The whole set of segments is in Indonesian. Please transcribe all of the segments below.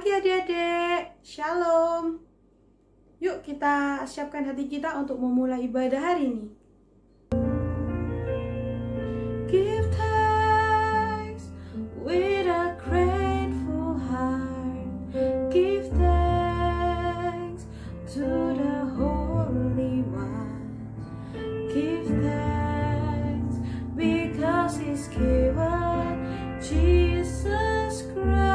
pagi adik-adik, Shalom. Yuk kita siapkan hati kita untuk memulai ibadah hari ini. Give thanks with a grateful heart. Give thanks to the Holy One. Give thanks because He's given Jesus Christ.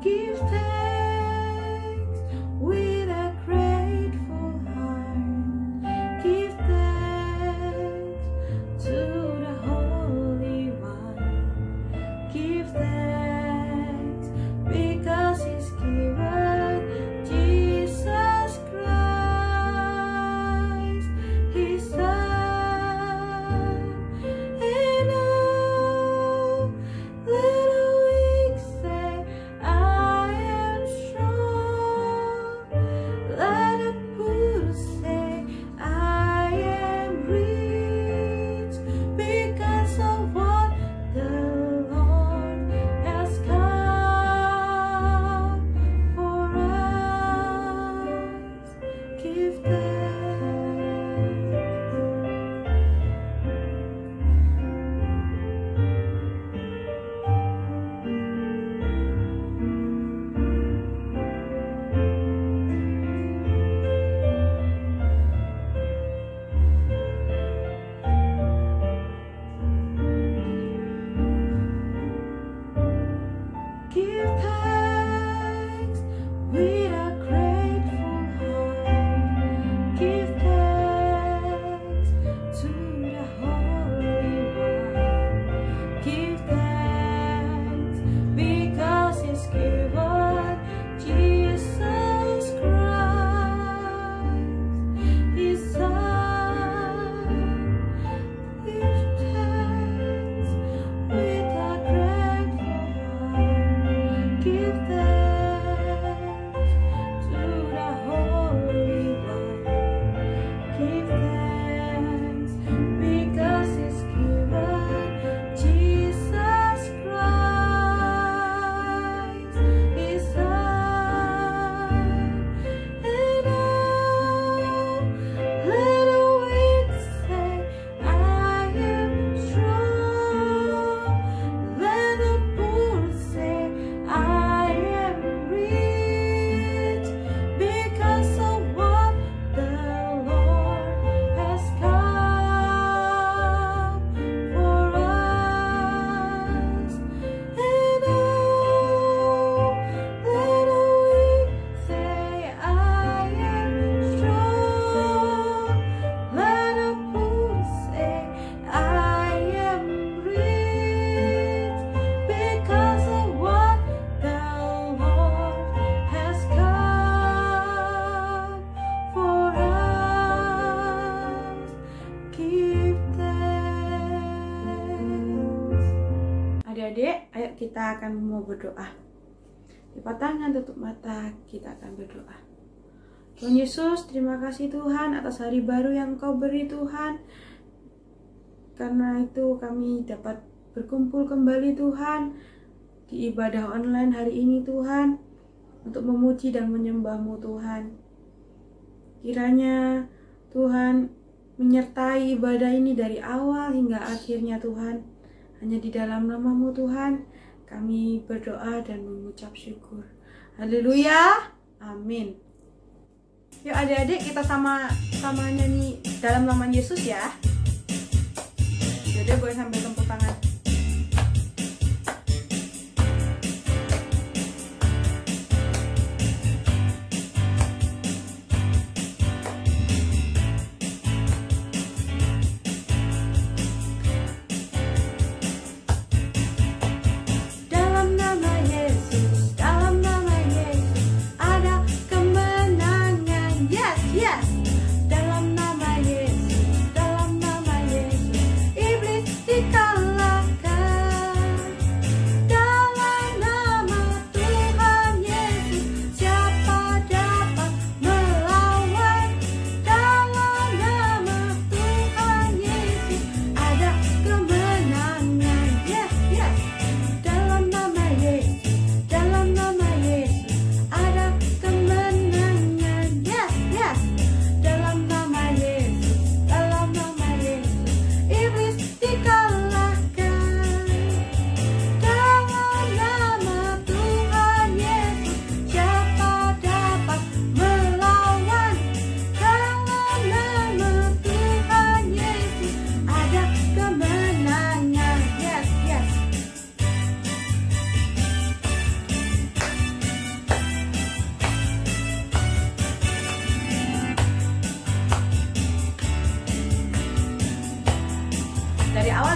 Give thanks with a grateful heart. Give thanks to the Holy One. Give thanks because He's given Jesus Christ, His Son. And oh, let the weak say, I am strong. Let the poor say, I am rich, because of what the Lord has come for us. Give Give thanks with a grateful heart. Give thanks to the Holy One. Give thanks because He's given Jesus Christ, His Son. Give thanks with a grateful heart. Give thanks to the Holy One. Give thanks because He's given Jesus Christ, His Son. And oh, let the weak say, I am strong. Let the poor say, I am rich, because of what the Lord has come for us. And oh, let the weak say, I am strong. Let the poor say, I am rich, because of what the Lord has come for us. Give thanks. Adik-adik, ayo kita akan mau berdoa. Lipat tangan, tutup mata, kita akan berdoa. Tuhan Yesus, terima kasih Tuhan atas hari baru yang Engkau beri Tuhan. Karena itu kami dapat berkumpul kembali Tuhan di ibadah online hari ini Tuhan, untuk memuji dan menyembah-Mu Tuhan. Kiranya Tuhan menyertai ibadah ini dari awal hingga akhirnya Tuhan. Hanya di dalam nama-Mu Tuhan kami berdoa dan mengucap syukur. Haleluya, amin. Yuk adik-adik kita sama nyanyi dalam nama Yesus ya. Jadi boleh sambil tepuk tangan. Dalam nama Yesus ada kemenangan. Yes, yes. Dalam nama Yesus iblis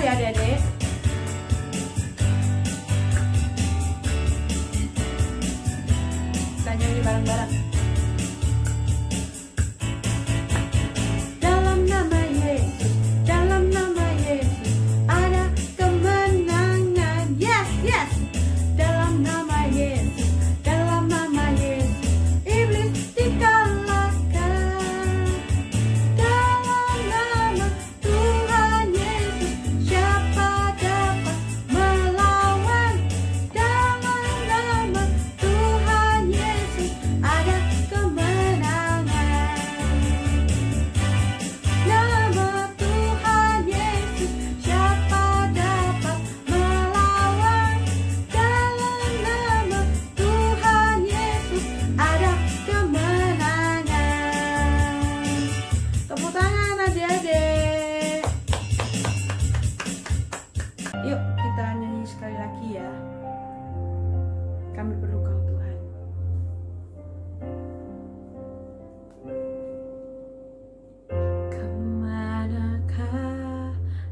ya adik-adik. Kita nyanyi bareng-bareng. Dalam nama Yesus, dalam nama Yesus ada kemenangan. Yes, yes. Dalam nama Yesus, dalam nama Yesus iblis dikalahkan. Dalam nama Tuhan Yesus siapa dapat melawan? Dalam nama Tuhan Yesus ada kemenangan. Nama Tuhan Yesus siapa dapat melawan? Dalam nama Tuhan Yesus ada kemenangan. Tepuk tangan adik-adik. Yuk kita nyanyi sekali lagi ya. Kami perlu Kau Tuhan. Kemanakah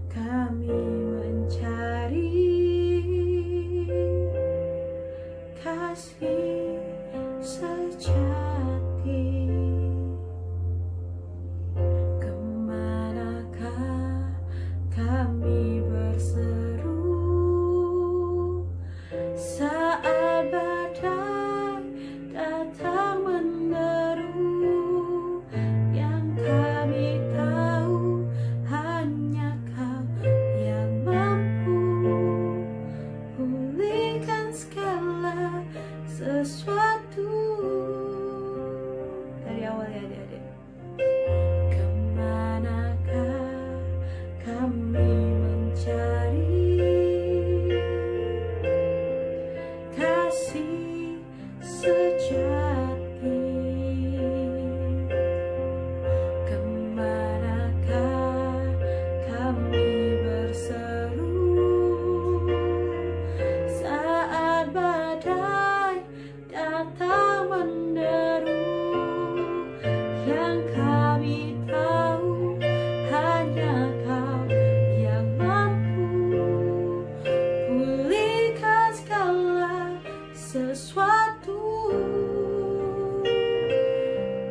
kami mencari kasih sejati? Kemanakah kami berseru saat badai datang meneru? Yang kami tahu hanya Kau yang mampu pulihkan segala sesuatu. Dari awal ya adik-adik. Kemanakah kami mencari kasih sejati? Kemanakah kami berseru saat badai datang meneru? Yang kami tahu hanya Kau yang mampu pulihkan segala sesuatu.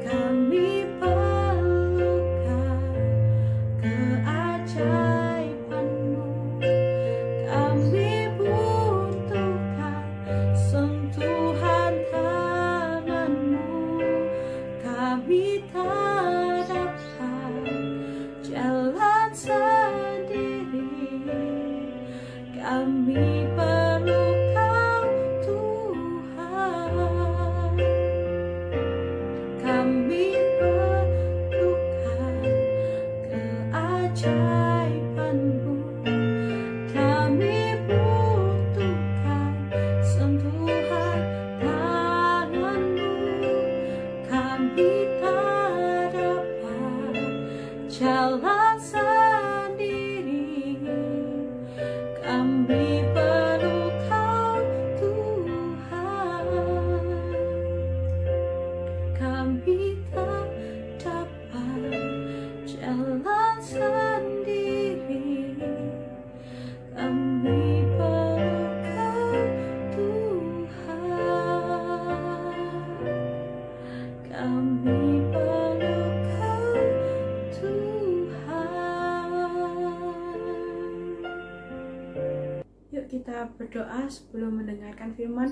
Kami perlukan keajaiban-Mu. Kami butuhkan sentuhan tangan-Mu. Kami tak dapat jalan sendiri. Kami perlu Kau Tuhan. Kami perlukan keajaiban-Mu. Kami butuhkan sentuhan tangan-Mu. Kami tak dapat jalan sendiri. Kami perlu Kau Tuhan. Kami tak dapat jalan sendiri. Kami perlu Kau Tuhan. Kami perlu Kau Tuhan. Yuk kita berdoa sebelum mendengarkan firman.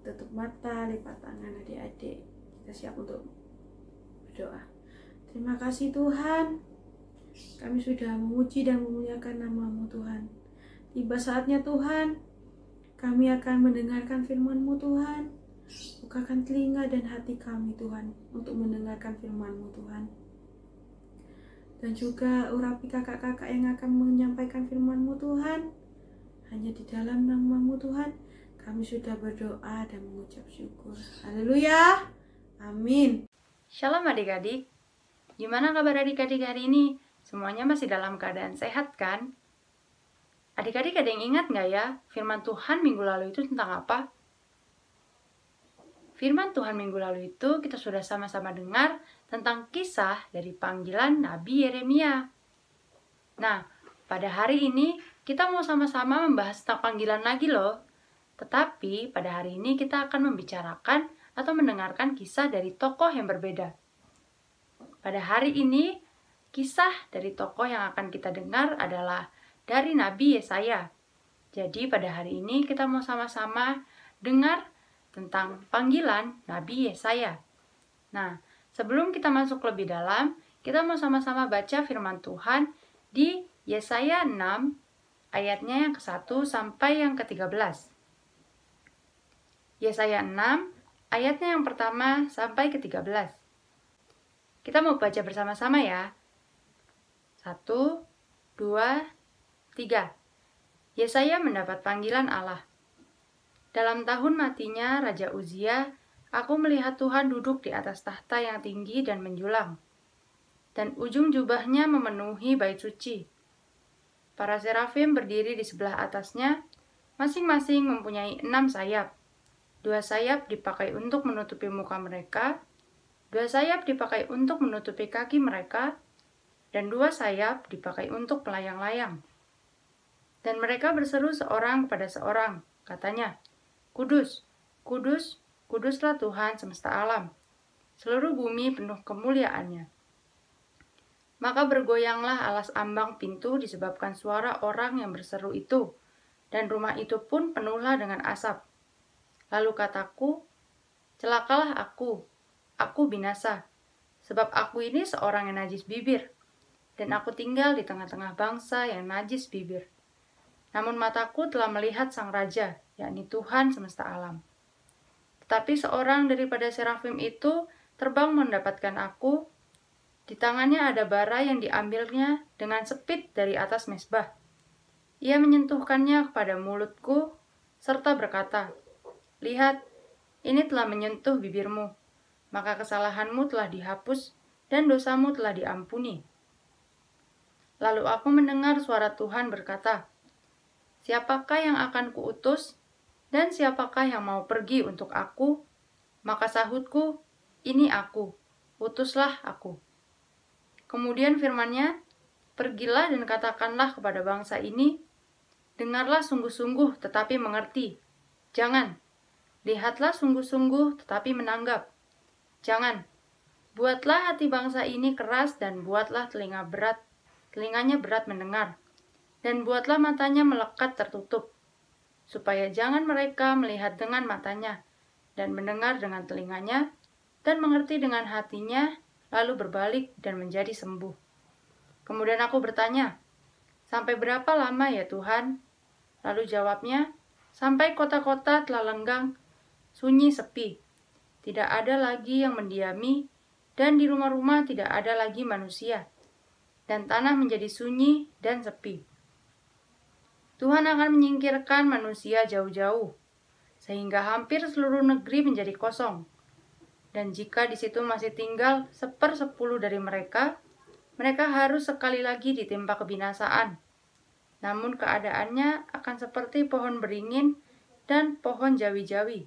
Tutup mata, lipat tangan adik-adik. Kita siap untuk berdoa. Terima kasih Tuhan. Kami sudah memuji dan memuliakan nama-Mu Tuhan. Tiba saatnya Tuhan, kami akan mendengarkan firman-Mu Tuhan. Bukakan telinga dan hati kami Tuhan untuk mendengarkan firman-Mu Tuhan. Dan juga urapi kakak-kakak yang akan menyampaikan firman-Mu Tuhan. Hanya di dalam nama-Mu Tuhan kami sudah berdoa dan mengucap syukur. Haleluya. Amin. Shalom adik-adik. Gimana kabar adik-adik hari ini? Semuanya masih dalam keadaan sehat kan? Adik-adik ada yang ingat nggak ya? Firman Tuhan minggu lalu itu tentang apa? Firman Tuhan minggu lalu itu kita sudah sama-sama dengar tentang kisah dari panggilan Nabi Yeremia. Nah, pada hari ini kita mau sama-sama membahas tentang panggilan lagi loh. Tetapi pada hari ini kita akan membicarakan atau mendengarkan kisah dari tokoh yang berbeda. Pada hari ini, kisah dari tokoh yang akan kita dengar adalah dari Nabi Yesaya. Jadi pada hari ini kita mau sama-sama dengar tentang panggilan Nabi Yesaya. Nah, sebelum kita masuk lebih dalam, kita mau sama-sama baca firman Tuhan di Yesaya 6 ayatnya yang ke-1 sampai yang ke-13. Yesaya 6 ayatnya yang pertama sampai ke-13. Kita mau baca bersama-sama ya. 1, 2, 3. Yesaya mendapat panggilan Allah. Dalam tahun matinya Raja Uzia, aku melihat Tuhan duduk di atas tahta yang tinggi dan menjulang, dan ujung jubahnya memenuhi bait suci. Para serafim berdiri di sebelah atasnya, masing-masing mempunyai 6 sayap. 2 sayap dipakai untuk menutupi muka mereka, 2 sayap dipakai untuk menutupi kaki mereka, dan 2 sayap dipakai untuk melayang-layang. Dan mereka berseru seorang kepada seorang, katanya, Kudus, kudus, kuduslah Tuhan semesta alam. Seluruh bumi penuh kemuliaannya. Maka bergoyanglah alas ambang pintu disebabkan suara orang yang berseru itu, dan rumah itu pun penuhlah dengan asap. Lalu kataku, celakalah aku binasa, sebab aku ini seorang yang najis bibir, dan aku tinggal di tengah-tengah bangsa yang najis bibir. Namun mataku telah melihat Sang Raja, yakni Tuhan semesta alam. Tetapi seorang daripada serafim itu terbang mendapatkan aku. Di tangannya ada bara yang diambilnya dengan sepit dari atas mezbah. Ia menyentuhkannya kepada mulutku, serta berkata, Lihat, ini telah menyentuh bibirmu, maka kesalahanmu telah dihapus dan dosamu telah diampuni. Lalu aku mendengar suara Tuhan berkata, Siapakah yang akan kuutus, dan siapakah yang mau pergi untuk aku? Maka sahutku, ini aku, utuslah aku. Kemudian firman-Nya, Pergilah dan katakanlah kepada bangsa ini, dengarlah sungguh-sungguh tetapi mengerti. Jangan, lihatlah sungguh-sungguh tetapi menanggap. Jangan, buatlah hati bangsa ini keras dan buatlah telinganya berat mendengar. Dan buatlah matanya melekat tertutup, supaya jangan mereka melihat dengan matanya, dan mendengar dengan telinganya, dan mengerti dengan hatinya, lalu berbalik dan menjadi sembuh. Kemudian aku bertanya, Sampai berapa lama ya Tuhan? Lalu jawabnya, Sampai kota-kota telah lenggang, sunyi sepi. Tidak ada lagi yang mendiami, dan di rumah-rumah tidak ada lagi manusia. Dan tanah menjadi sunyi dan sepi. Tuhan akan menyingkirkan manusia jauh-jauh, sehingga hampir seluruh negeri menjadi kosong. Dan jika di situ masih tinggal 1/10 dari mereka, mereka harus sekali lagi ditimpa kebinasaan. Namun keadaannya akan seperti pohon beringin dan pohon jawi-jawi,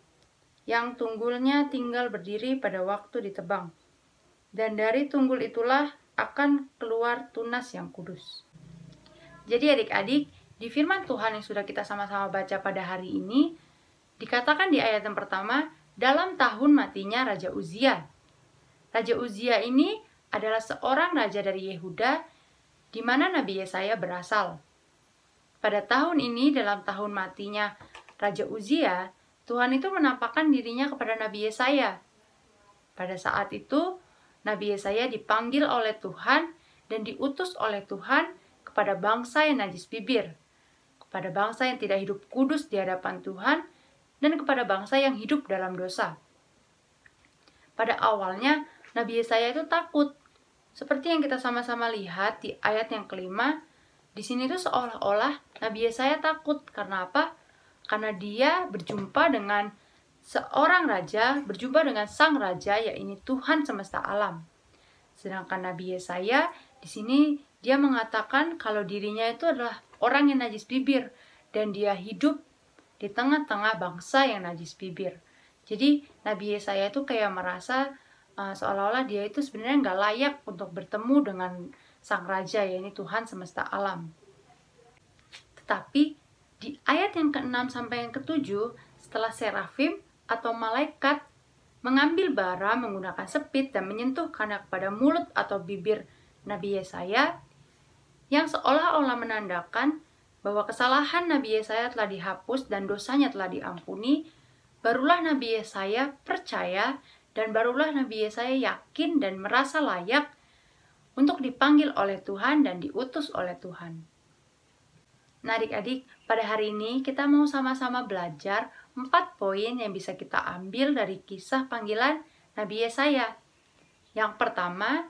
yang tunggulnya tinggal berdiri pada waktu ditebang. Dan dari tunggul itulah akan keluar tunas yang kudus. Jadi adik-adik, di firman Tuhan yang sudah kita sama-sama baca pada hari ini, dikatakan di ayat yang pertama, dalam tahun matinya Raja Uzia. Raja Uzia ini adalah seorang raja dari Yehuda, di mana Nabi Yesaya berasal. Pada tahun ini, dalam tahun matinya Raja Uzia, Tuhan itu menampakkan dirinya kepada Nabi Yesaya. Pada saat itu, Nabi Yesaya dipanggil oleh Tuhan dan diutus oleh Tuhan kepada bangsa yang najis bibir, kepada bangsa yang tidak hidup kudus di hadapan Tuhan, dan kepada bangsa yang hidup dalam dosa. Pada awalnya, Nabi Yesaya itu takut. Seperti yang kita sama-sama lihat di ayat yang kelima, di sini tuh seolah-olah Nabi Yesaya takut. Karena apa? Karena dia berjumpa dengan seorang raja, berjumpa dengan sang raja, yaitu Tuhan semesta alam. Sedangkan Nabi Yesaya di sini dia mengatakan kalau dirinya itu adalah orang yang najis bibir, dan dia hidup di tengah-tengah bangsa yang najis bibir. Jadi Nabi Yesaya itu kayak merasa seolah-olah dia itu sebenarnya nggak layak untuk bertemu dengan sang raja, yaitu Tuhan semesta alam. Tapi di ayat yang ke-6 sampai yang ke-7, setelah serafim atau malaikat mengambil bara menggunakan sepit dan menyentuhkannya kepada mulut atau bibir Nabi Yesaya, yang seolah-olah menandakan bahwa kesalahan Nabi Yesaya telah dihapus dan dosanya telah diampuni, barulah Nabi Yesaya percaya dan barulah Nabi Yesaya yakin dan merasa layak untuk dipanggil oleh Tuhan dan diutus oleh Tuhan. Nah adik-adik, pada hari ini kita mau sama-sama belajar 4 poin yang bisa kita ambil dari kisah panggilan Nabi Yesaya. Yang pertama,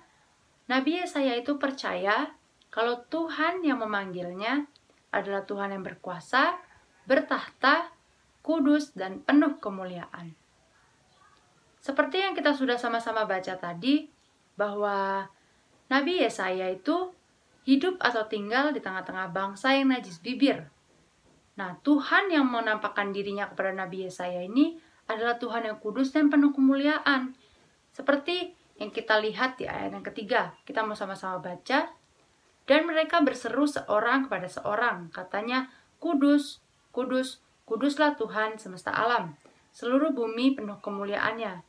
Nabi Yesaya itu percaya kalau Tuhan yang memanggilnya adalah Tuhan yang berkuasa, bertahta, kudus, dan penuh kemuliaan. Seperti yang kita sudah sama-sama baca tadi, bahwa Nabi Yesaya itu hidup atau tinggal di tengah-tengah bangsa yang najis bibir. Nah, Tuhan yang menampakkan dirinya kepada Nabi Yesaya ini adalah Tuhan yang kudus dan penuh kemuliaan. Seperti yang kita lihat di ayat yang ketiga, kita mau sama-sama baca. Dan mereka berseru seorang kepada seorang, katanya, kudus, kudus, kuduslah Tuhan semesta alam, seluruh bumi penuh kemuliaannya.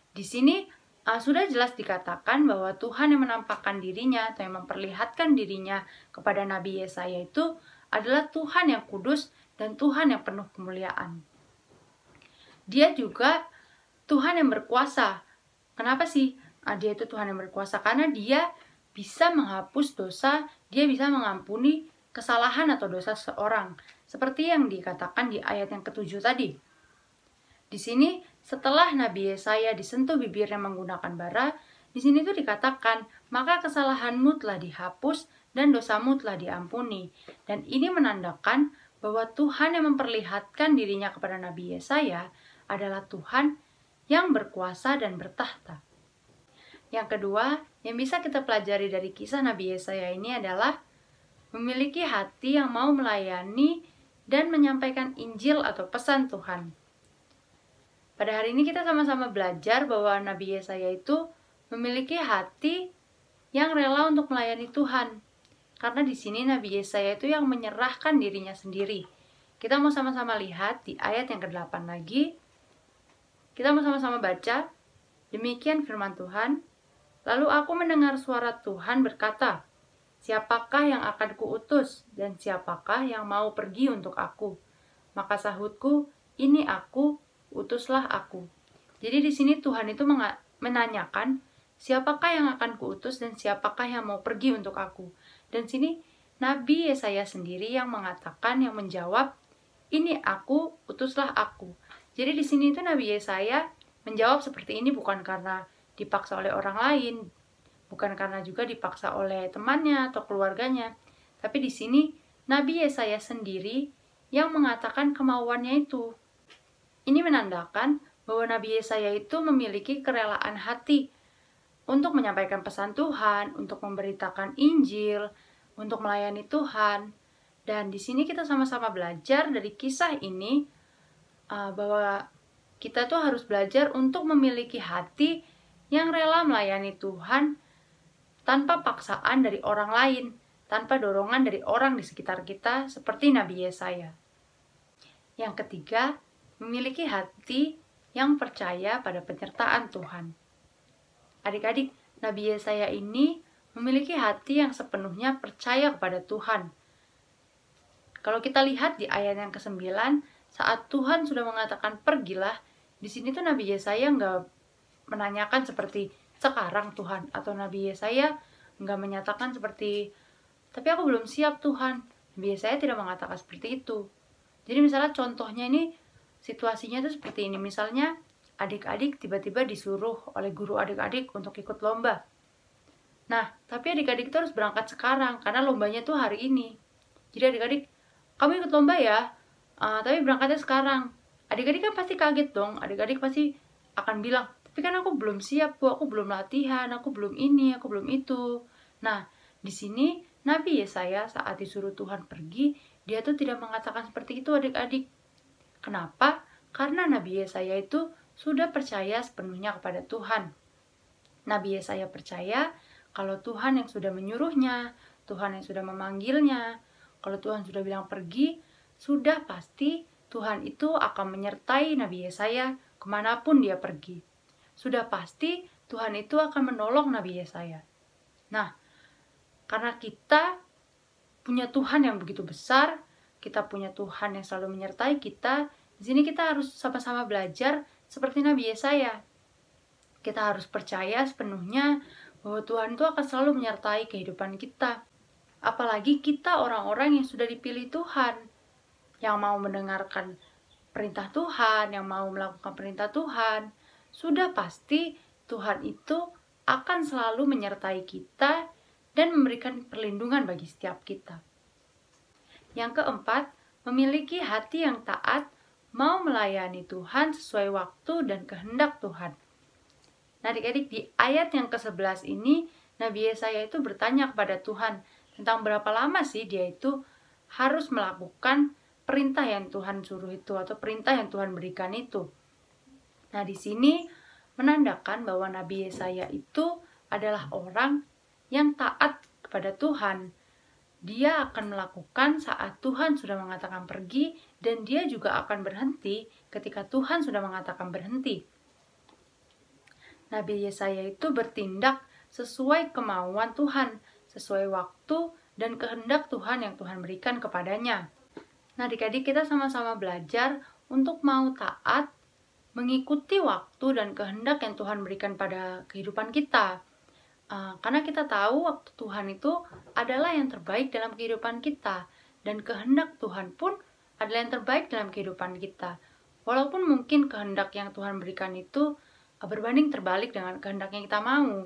Di sini sudah jelas dikatakan bahwa Tuhan yang menampakkan dirinya atau yang memperlihatkan dirinya kepada Nabi Yesaya itu adalah Tuhan yang kudus dan Tuhan yang penuh kemuliaan. Dia juga Tuhan yang berkuasa. Kenapa sih dia itu Tuhan yang berkuasa? Karena dia bisa menghapus dosa, dia bisa mengampuni kesalahan atau dosa seseorang. Seperti yang dikatakan di ayat yang ke-7 tadi. Di sini setelah Nabi Yesaya disentuh bibirnya menggunakan bara, di sini tuh dikatakan, maka kesalahanmu telah dihapus dan dosamu telah diampuni. Dan ini menandakan bahwa Tuhan yang memperlihatkan dirinya kepada Nabi Yesaya adalah Tuhan yang berkuasa dan bertahta. Yang kedua, yang bisa kita pelajari dari kisah Nabi Yesaya ini adalah memiliki hati yang mau melayani dan menyampaikan Injil atau pesan Tuhan. Pada hari ini kita sama-sama belajar bahwa Nabi Yesaya itu memiliki hati yang rela untuk melayani Tuhan. Karena di sini Nabi Yesaya itu yang menyerahkan dirinya sendiri. Kita mau sama-sama lihat di ayat yang ke-8 lagi. Kita mau sama-sama baca. Demikian firman Tuhan. Lalu aku mendengar suara Tuhan berkata, siapakah yang akan kuutus dan siapakah yang mau pergi untuk aku? Maka sahutku, ini aku, utuslah aku. Jadi di sini Tuhan itu menanyakan, siapakah yang akan kuutus dan siapakah yang mau pergi untuk aku? Dan sini Nabi Yesaya sendiri yang mengatakan, yang menjawab, ini aku, utuslah aku. Jadi di sini itu Nabi Yesaya menjawab seperti ini bukan karena dipaksa oleh orang lain, bukan karena juga dipaksa oleh temannya atau keluarganya. Tapi di sini Nabi Yesaya sendiri yang mengatakan kemauannya itu. Ini menandakan bahwa Nabi Yesaya itu memiliki kerelaan hati untuk menyampaikan pesan Tuhan, untuk memberitakan Injil, untuk melayani Tuhan. Dan di sini kita sama-sama belajar dari kisah ini bahwa kita tuh harus belajar untuk memiliki hati yang rela melayani Tuhan tanpa paksaan dari orang lain, tanpa dorongan dari orang di sekitar kita seperti Nabi Yesaya. Yang ketiga, memiliki hati yang percaya pada penyertaan Tuhan. Adik-adik, Nabi Yesaya ini memiliki hati yang sepenuhnya percaya kepada Tuhan. Kalau kita lihat di ayat yang ke-9, saat Tuhan sudah mengatakan pergilah, di sini tuh Nabi Yesaya nggak menanyakan seperti sekarang Tuhan, atau Nabi Yesaya nggak menyatakan seperti, tapi aku belum siap Tuhan. Nabi Yesaya tidak mengatakan seperti itu. Jadi misalnya contohnya ini, situasinya tuh seperti ini. Misalnya adik-adik tiba-tiba disuruh oleh guru adik-adik untuk ikut lomba. Nah, tapi adik-adik itu harus berangkat sekarang karena lombanya tuh hari ini. Jadi adik-adik, kamu ikut lomba ya, tapi berangkatnya sekarang. Adik-adik kan pasti kaget dong. Adik-adik pasti akan bilang, tapi kan aku belum siap Bu, aku belum latihan, aku belum ini, aku belum itu. Nah, di sini Nabi Yesaya saat disuruh Tuhan pergi, dia tuh tidak mengatakan seperti itu adik-adik. Kenapa? Karena Nabi Yesaya itu sudah percaya sepenuhnya kepada Tuhan. Nabi Yesaya percaya kalau Tuhan yang sudah menyuruhnya, Tuhan yang sudah memanggilnya Kalau Tuhan sudah bilang pergi, sudah pasti Tuhan itu akan menyertai Nabi Yesaya kemanapun dia pergi. Sudah pasti Tuhan itu akan menolong Nabi Yesaya. Nah, karena kita punya Tuhan yang begitu besar, kita punya Tuhan yang selalu menyertai kita, di sini kita harus sama-sama belajar seperti Nabi Yesaya. Kita harus percaya sepenuhnya bahwa Tuhan itu akan selalu menyertai kehidupan kita. Apalagi kita orang-orang yang sudah dipilih Tuhan, yang mau mendengarkan perintah Tuhan, yang mau melakukan perintah Tuhan, sudah pasti Tuhan itu akan selalu menyertai kita dan memberikan perlindungan bagi setiap kita. Yang keempat, memiliki hati yang taat, mau melayani Tuhan sesuai waktu dan kehendak Tuhan. Nah, adik-adik, di ayat yang ke-11 ini, Nabi Yesaya itu bertanya kepada Tuhan tentang berapa lama sih dia itu harus melakukan perintah yang Tuhan suruh itu atau perintah yang Tuhan berikan itu. Nah, di sini menandakan bahwa Nabi Yesaya itu adalah orang yang taat kepada Tuhan. Dia akan melakukan saat Tuhan sudah mengatakan pergi, dan dia juga akan berhenti ketika Tuhan sudah mengatakan berhenti. Nabi Yesaya itu bertindak sesuai kemauan Tuhan, sesuai waktu dan kehendak Tuhan yang Tuhan berikan kepadanya. Nah, adik-adik, kita sama-sama belajar untuk mau taat, mengikuti waktu dan kehendak yang Tuhan berikan pada kehidupan kita. Karena kita tahu waktu Tuhan itu adalah yang terbaik dalam kehidupan kita, dan kehendak Tuhan pun adalah yang terbaik dalam kehidupan kita. Walaupun mungkin kehendak yang Tuhan berikan itu berbanding terbalik dengan kehendak yang kita mau,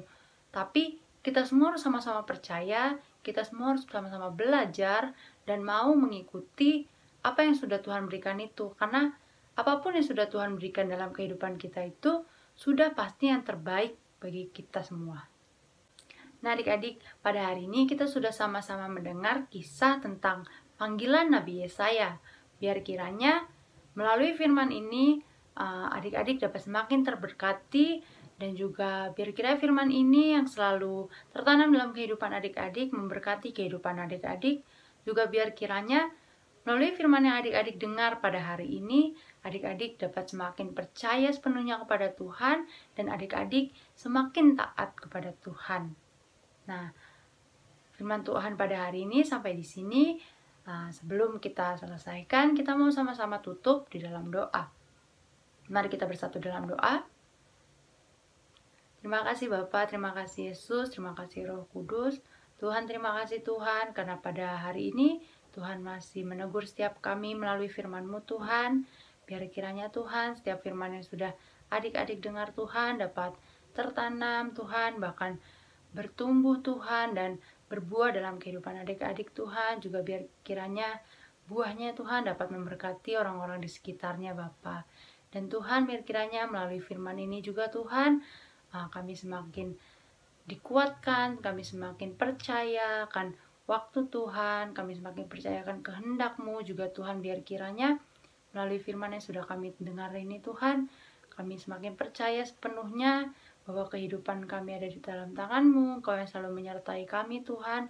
tapi kita semua harus sama-sama percaya, kita semua harus sama-sama belajar dan mau mengikuti apa yang sudah Tuhan berikan itu. Karena apapun yang sudah Tuhan berikan dalam kehidupan kita itu sudah pasti yang terbaik bagi kita semua. Nah, adik-adik, pada hari ini kita sudah sama-sama mendengar kisah tentang panggilan Nabi Yesaya. Biar kiranya melalui firman ini adik-adik dapat semakin terberkati, dan juga biar kiranya firman ini yang selalu tertanam dalam kehidupan adik-adik, memberkati kehidupan adik-adik. Juga biar kiranya melalui firman yang adik-adik dengar pada hari ini, adik-adik dapat semakin percaya sepenuhnya kepada Tuhan, dan adik-adik semakin taat kepada Tuhan. Nah, firman Tuhan pada hari ini sampai di sini. Sebelum kita selesaikan, kita mau sama-sama tutup di dalam doa. Mari kita bersatu dalam doa. Terima kasih Bapa, terima kasih Yesus, terima kasih Roh Kudus. Tuhan, terima kasih Tuhan, karena pada hari ini Tuhan masih menegur setiap kami melalui firman-Mu Tuhan. Biar kiranya Tuhan, setiap firman yang sudah adik-adik dengar Tuhan dapat tertanam Tuhan, bahkan bertumbuh Tuhan dan berbuah dalam kehidupan adik-adik Tuhan. Juga biar kiranya buahnya Tuhan dapat memberkati orang-orang di sekitarnya Bapa. Dan Tuhan, biar kiranya melalui firman ini juga Tuhan, kami semakin dikuatkan, kami semakin percaya akan waktu Tuhan, kami semakin percaya akan kehendak-Mu juga Tuhan. Biar kiranya melalui firman yang sudah kami dengar ini Tuhan, kami semakin percaya sepenuhnya bahwa kehidupan kami ada di dalam tangan-Mu, Engkau yang selalu menyertai kami Tuhan.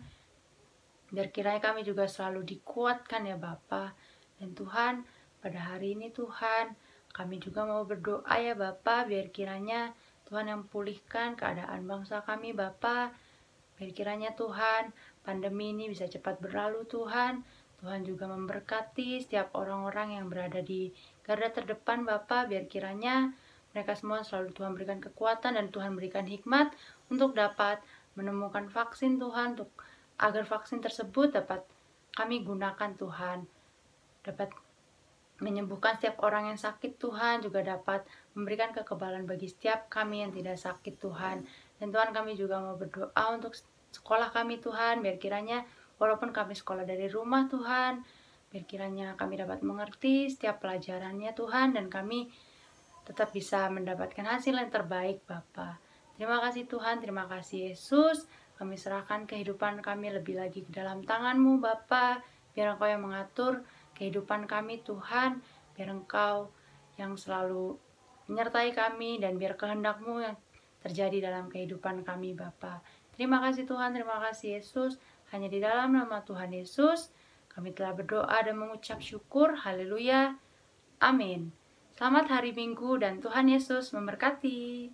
Biar kiranya kami juga selalu dikuatkan ya Bapa. Dan Tuhan, pada hari ini Tuhan, kami juga mau berdoa ya Bapa, biar kiranya Tuhan yang pulihkan keadaan bangsa kami Bapa. Biar kiranya Tuhan, pandemi ini bisa cepat berlalu Tuhan. Tuhan juga memberkati setiap orang-orang yang berada di garda terdepan Bapa. Biar kiranya mereka semua selalu Tuhan berikan kekuatan dan Tuhan berikan hikmat untuk dapat menemukan vaksin Tuhan, agar vaksin tersebut dapat kami gunakan Tuhan, dapat menyembuhkan setiap orang yang sakit Tuhan, juga dapat memberikan kekebalan bagi setiap kami yang tidak sakit Tuhan. Dan Tuhan, kami juga mau berdoa untuk sekolah kami Tuhan, biar kiranya walaupun kami sekolah dari rumah Tuhan, biar kiranya kami dapat mengerti setiap pelajarannya Tuhan, dan kami tetap bisa mendapatkan hasil yang terbaik Bapa. Terima kasih Tuhan, terima kasih Yesus. Kami serahkan kehidupan kami lebih lagi ke dalam tangan-Mu Bapa. Biar Engkau yang mengatur kehidupan kami Tuhan, biar Engkau yang selalu menyertai kami, dan biar kehendak-Mu yang terjadi dalam kehidupan kami Bapa. Terima kasih Tuhan, terima kasih Yesus. Hanya di dalam nama Tuhan Yesus Kami telah berdoa dan mengucap syukur. Haleluya. Amin. Selamat hari Minggu dan Tuhan Yesus memberkati.